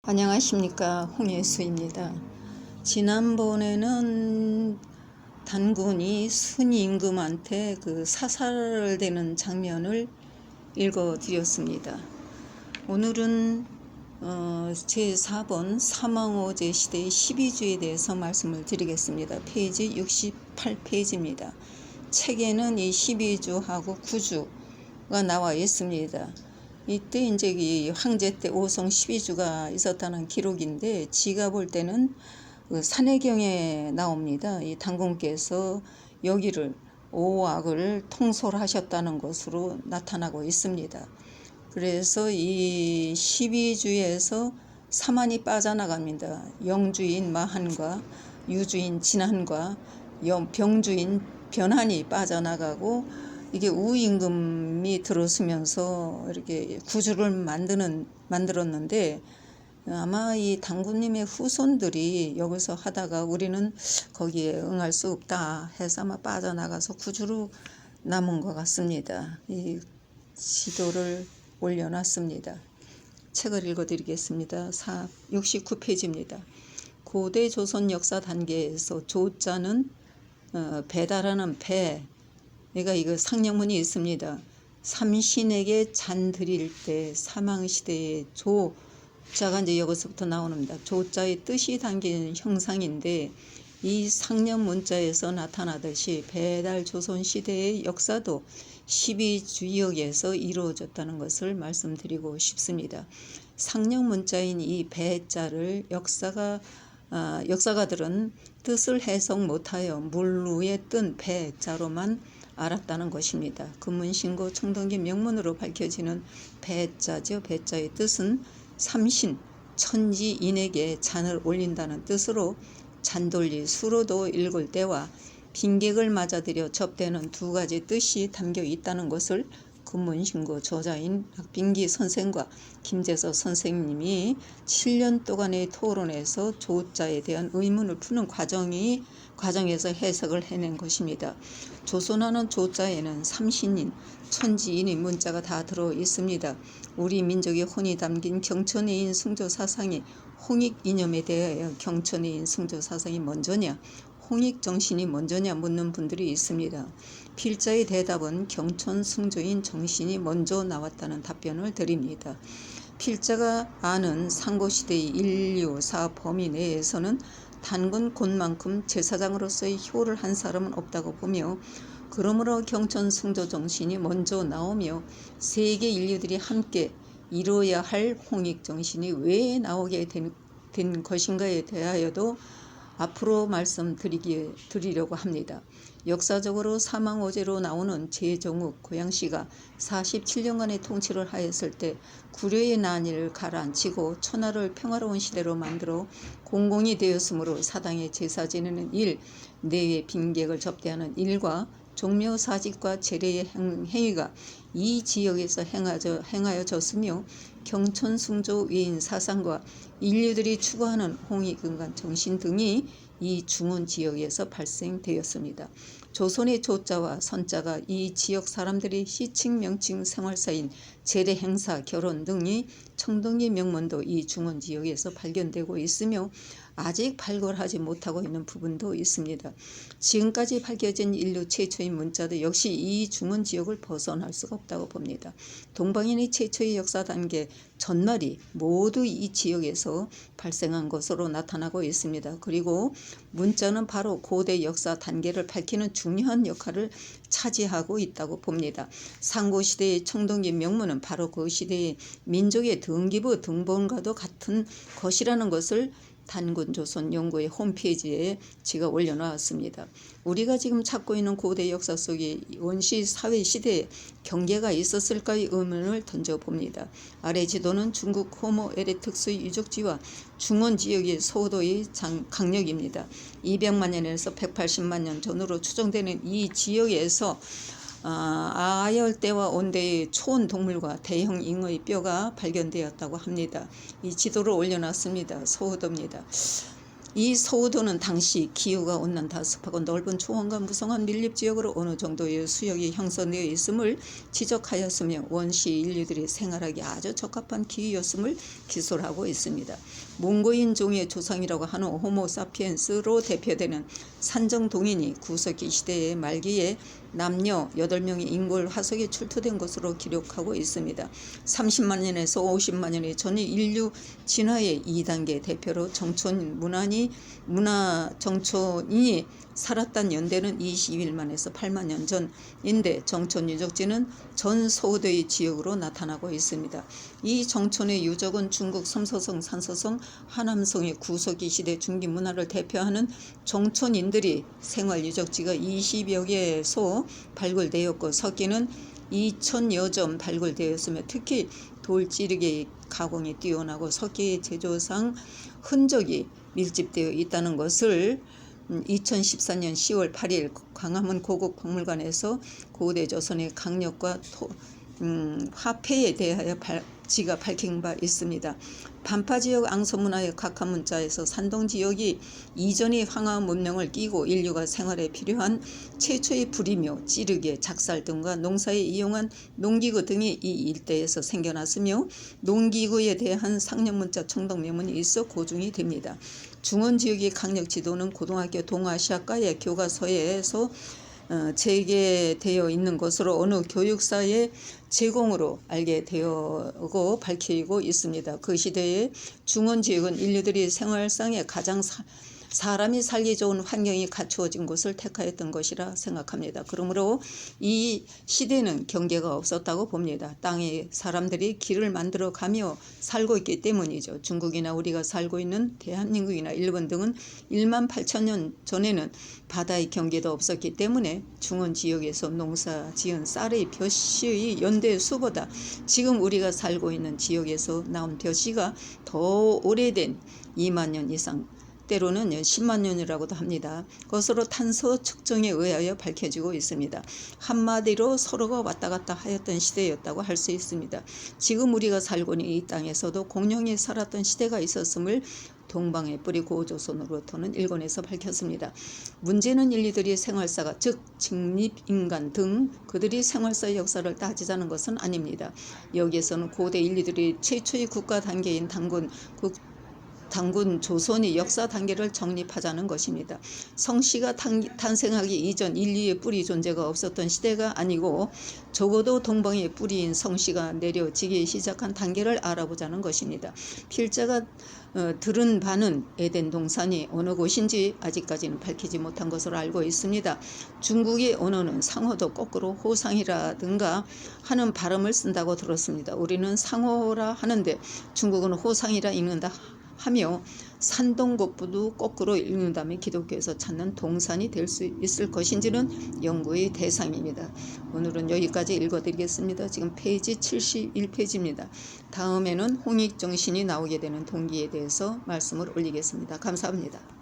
안녕하십니까, 홍예수입니다. 지난번에는 단군이 순임금한테 사살되는 장면을 읽어드렸습니다. 오늘은 제4번 사망오제 시대의 12주에 대해서 말씀을 드리겠습니다. 페이지 68페이지입니다. 책에는 이 12주하고 9주가 나와 있습니다. 이때 이제 이 황제 때 오성 12주가 있었다는 기록인데, 지가 볼 때는 산해경에 나옵니다. 이 단군께서 여기를 오악을 통솔하셨다는 것으로 나타나고 있습니다. 그래서 이 12주에서 사만이 빠져나갑니다. 영주인 마한과 유주인 진한과 병주인 변한이 빠져나가고, 이게 우임금이 들어서면서 이렇게 구주를 만들었는데, 아마 이 단군님의 후손들이 여기서 하다가 우리는 거기에 응할 수 없다 해서 아마 빠져나가서 구주로 남은 것 같습니다. 이 지도를 올려놨습니다. 책을 읽어드리겠습니다. 69페이지입니다. 고대 조선 역사 단계에서 조자는 배다라는 배, 그러니까 이거 상령문이 있습니다. 삼신에게 잔 드릴 때 사망시대의 조자가 이제 여기서부터 나옵니다. 조자의 뜻이 담긴 형상인데, 이 상령 문자에서 나타나듯이 배달 조선 시대의 역사도 12주역에서 이루어졌다는 것을 말씀드리고 싶습니다. 상령 문자인 이 배자를 역사가들은 뜻을 해석 못하여 물 위에 뜬 배자로만 알았다는 것입니다. 금문신고 청동기 명문으로 밝혀지는 배자죠. 배자의 뜻은 삼신, 천지인에게 잔을 올린다는 뜻으로 잔돌리 수로도 읽을 때와 빈객을 맞아들여 접대는 두 가지 뜻이 담겨 있다는 것을 금문신고 저자인 박빙기 선생과 김재서 선생님이 7년 동안의 토론에서 조자에 대한 의문을 푸는 과정에서 해석을 해낸 것입니다. 조선하는 조자에는 삼신인, 천지인의 문자가 다 들어 있습니다. 우리 민족의 혼이 담긴 경천의인 승조사상이 홍익 이념에 대하여 경천의인 승조사상이 먼저냐, 홍익 정신이 먼저냐 묻는 분들이 있습니다. 필자의 대답은 경천 승조인 정신이 먼저 나왔다는 답변을 드립니다. 필자가 아는 상고시대의 인류사 범위 내에서는 단군 곤만큼 제사장으로서의 효를 한 사람은 없다고 보며, 그러므로 경천 승조 정신이 먼저 나오며 세계 인류들이 함께 이루어야 할 홍익 정신이 왜 나오게 된 것인가에 대하여도 앞으로 말씀드리려고 합니다. 역사적으로 사망오제로 나오는 제종욱 고양시가 47년간의 통치를 하였을 때 구려의 난의를 가라앉히고 천하를 평화로운 시대로 만들어 공공이 되었으므로 사당의 제사 지내는 일, 내외 빈객을 접대하는 일과 종묘사직과 제례의 행위가 이 지역에서 행하여졌으며, 경천승조 외인 사상과 인류들이 추구하는 홍익인간 정신 등이 이 중원 지역에서 발생되었습니다. 조선의 조자와 선자가 이 지역 사람들의 시칭, 명칭, 생활사인, 제례, 행사, 결혼 등이 청동기 명문도 이 중원 지역에서 발견되고 있으며, 아직 발굴하지 못하고 있는 부분도 있습니다. 지금까지 밝혀진 인류 최초의 문자도 역시 이 중원 지역을 벗어날 수가 없다고 봅니다. 동방인의 최초의 역사 단계 전말이 모두 이 지역에서 발생한 것으로 나타나고 있습니다. 그리고 문자는 바로 고대 역사 단계를 밝히는 중요한 역할을 차지하고 있다고 봅니다. 상고시대의 청동기 명문은 바로 그 시대의 민족의 등기부 등본과도 같은 것이라는 것을 단군조선 연구의 홈페이지에 제가 올려놓았습니다. 우리가 지금 찾고 있는 고대 역사 속에 원시 사회 시대에 경계가 있었을까의 의문을 던져봅니다. 아래 지도는 중국 호모 에레특스의 유적지와 중원 지역의 소도의 강력입니다. 200만 년에서 180만 년 전으로 추정되는 이 지역에서 아열대와 온대의 초원 동물과 대형 잉어의 뼈가 발견되었다고 합니다. 이 지도를 올려놨습니다. 소호도입니다. 이 서우도는 당시 기후가 온난다 습하고 넓은 초원과 무성한 밀립지역으로 어느 정도의 수역이 형성되어 있음을 지적하였으며 원시 인류들이 생활하기 아주 적합한 기후였음을 기술하고 있습니다. 몽고인 종의 조상이라고 하는 호모사피엔스로 대표되는 산정동인이 구석기 시대의 말기에 남녀 8명이 인골 화석이 출토된 것으로 기록하고 있습니다. 30만 년에서 50만 년의 전 인류 진화의 2단계 대표로 문화 정촌이 살았던 연대는 22일만에서 8만 년 전인데 정촌 유적지는 전 서우도의 지역으로 나타나고 있습니다. 이 정촌의 유적은 중국 섬서성, 산서성, 하남성의 구석기 시대 중기 문화를 대표하는 정촌인들이 생활 유적지가 20여 개소 발굴되었고 석기는 2000여 점 발굴되었으며 특히 돌찌르기 가공이 뛰어나고 석기 제조상 흔적이 밀집되어 있다는 것을 2014년 10월 8일 광화문 고국박물관에서 고대 조선의 강력과 화폐에 대하여 지가 밝힌 바 있습니다. 반파지역 앙서문화의 각하문자에서 산동지역이 이전의 황하 문명을 끼고 인류가 생활에 필요한 최초의 불이며 찌르개, 작살 등과 농사에 이용한 농기구 등이 이 일대에서 생겨났으며 농기구에 대한 상념문자 청동명문이 있어 고증이 됩니다. 중원지역의 강력지도는 고등학교 동아시아과의 교과서에서 제게되어 있는 것으로 어느 교육사의 제공으로 알게 되고 밝히고 있습니다. 그 시대의 중원지역은 인류들이 생활상에 가장 사람이 살기 좋은 환경이 갖추어진 곳을 택하였던 것이라 생각합니다. 그러므로 이 시대는 경계가 없었다고 봅니다. 땅에 사람들이 길을 만들어 가며 살고 있기 때문이죠. 중국이나 우리가 살고 있는 대한민국이나 일본 등은 1만 8천 년 전에는 바다의 경계도 없었기 때문에 중원 지역에서 농사 지은 쌀의 벼씨의 연대 수보다 지금 우리가 살고 있는 지역에서 나온 벼씨가 더 오래된 2만 년 이상 때로는 10만 년이라고도 합니다. 그것으로 탄소 측정에 의하여 밝혀지고 있습니다. 한마디로 서로가 왔다 갔다 하였던 시대였다고 할 수 있습니다. 지금 우리가 살고 있는 이 땅에서도 공룡이 살았던 시대가 있었음을 동방의 뿌리 고조선으로부터는 일본에서 밝혔습니다. 문제는 인류들이 생활사가 즉 직립인간 등 그들이 생활사의 역사를 따지자는 것은 아닙니다. 여기에서는 고대 인류들이 최초의 국가 단계인 단군 조선이 역사 단계를 정립하자는 것입니다. 성씨가 탄생하기 이전 인류의 뿌리 존재가 없었던 시대가 아니고 적어도 동방의 뿌리인 성씨가 내려지기 시작한 단계를 알아보자는 것입니다. 필자가 들은 바는 에덴 동산이 어느 곳인지 아직까지는 밝히지 못한 것으로 알고 있습니다. 중국의 언어는 상어도 거꾸로 호상이라든가 하는 발음을 쓴다고 들었습니다. 우리는 상어라 하는데 중국은 호상이라 읽는다 하며 산동곡부도 거꾸로 읽는다면 기독교에서 찾는 동산이 될 수 있을 것인지는 연구의 대상입니다. 오늘은 여기까지 읽어드리겠습니다. 지금 페이지 71페이지입니다. 다음에는 홍익정신이 나오게 되는 동기에 대해서 말씀을 올리겠습니다. 감사합니다.